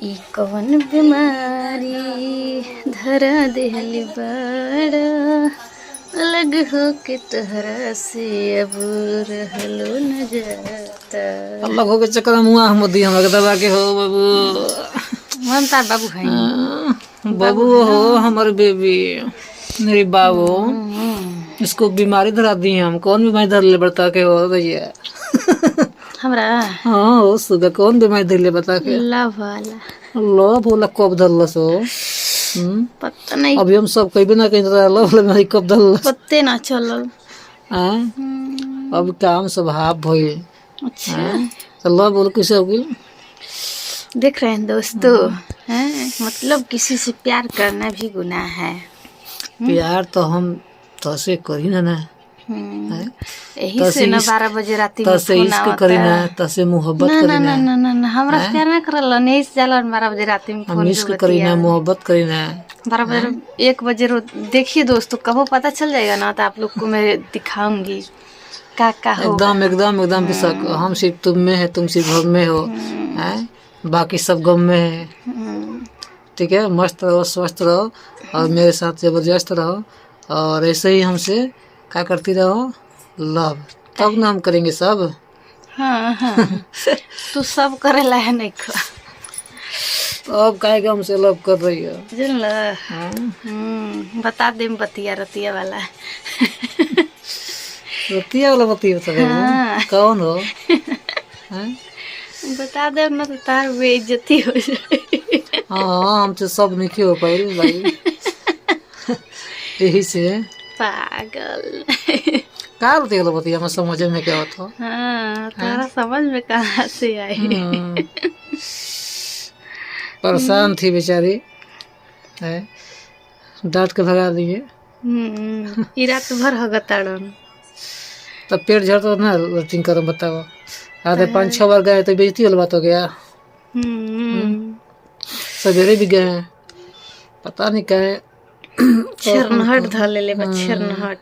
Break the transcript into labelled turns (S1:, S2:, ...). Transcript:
S1: ई कवन बीमारी धरा देहली बड़ा अलग हो के तहरा से अब रहलो न जाता।
S2: अलग हो के चक्कर मुआ हम दी हमरा के दबा के हो बाबू।
S1: हम तार बाबू है
S2: बाबू हो हमारे बेबी मेरी बाबू। इसको बीमारी धरा दी हम। कौन बीमारी धर ले बता के हो भैया?
S1: हमरा
S2: हाँ हो सुगा कौन बीमारी धर ले बता के?
S1: लव वाला।
S2: लव बोला कब धरलस हो?
S1: पता नहीं।
S2: अभी हम सब कहीं ना कहीं लव बीमारी कब धरलस?
S1: पत्ते ना चलल।
S2: अब काम स्वभाव भइल।
S1: अच्छा
S2: तो लव बोल कैसे हो गई?
S1: देख रहे हैं दोस्तों, हैं मतलब किसी से प्यार करना भी गुनाह है।
S2: प्यार तो हम तसे करी ना
S1: यही से ना 12 बजे रात में
S2: तसे
S1: फोन
S2: इश्क
S1: आवता
S2: करी ना
S1: है।
S2: तसे मोहब्बत
S1: ना
S2: करी
S1: ना ना
S2: ना
S1: ना ना हमरा से प्यार ना करल नहीं से जाला 12 बजे रात में
S2: हम
S1: फोन
S2: इश्क करी ना मोहब्बत करी ना
S1: 12 बजे 1 बजे देखिए दोस्तों, कब पता चल जाएगा ना तो आप लोग को मैं दिखाऊंगी का होगा।
S2: एकदम एकदम एकदम बेशक हम सिर्फ तुम में है, तुम सिर्फ हम में हो, हैं बाकी सब गम में है। ठीक है, मस्त रहो स्वस्थ रहो और मेरे साथ जबरदस्त रहो और ऐसे ही हमसे क्या करती रहो लव, तब ना हम करेंगे सब।
S1: हाँ हाँ तू सब करेला है नहीं खा
S2: तो अब काहे हमसे लव कर रही है?
S1: जन बता दे बतिया रतिया वाला।
S2: रतिया वाला बतिया सब
S1: हाँ।
S2: कौन हो? हैं?
S1: बता दे ना तो तार बेइज्जती हो जाए।
S2: हाँ हमसे सब नहीं हो पाई भाई। यही से
S1: पागल।
S2: का रतिया वाला बतिया मैं समझ में क्या होता?
S1: हाँ तारा समझ में कहाँ से आई?
S2: परेशान थी बेचारी, है डांट के भगा दिए।
S1: ई रात भर हगताड़न।
S2: तब पेट झड़ता ना लैट्रिन करो बताओ। आधे 5-6 बार गए तो बेइज्जती वाला बात हो गया। सवेरे भी गए पता नहीं क्या
S1: छरनहट धर ले बा छरनहट।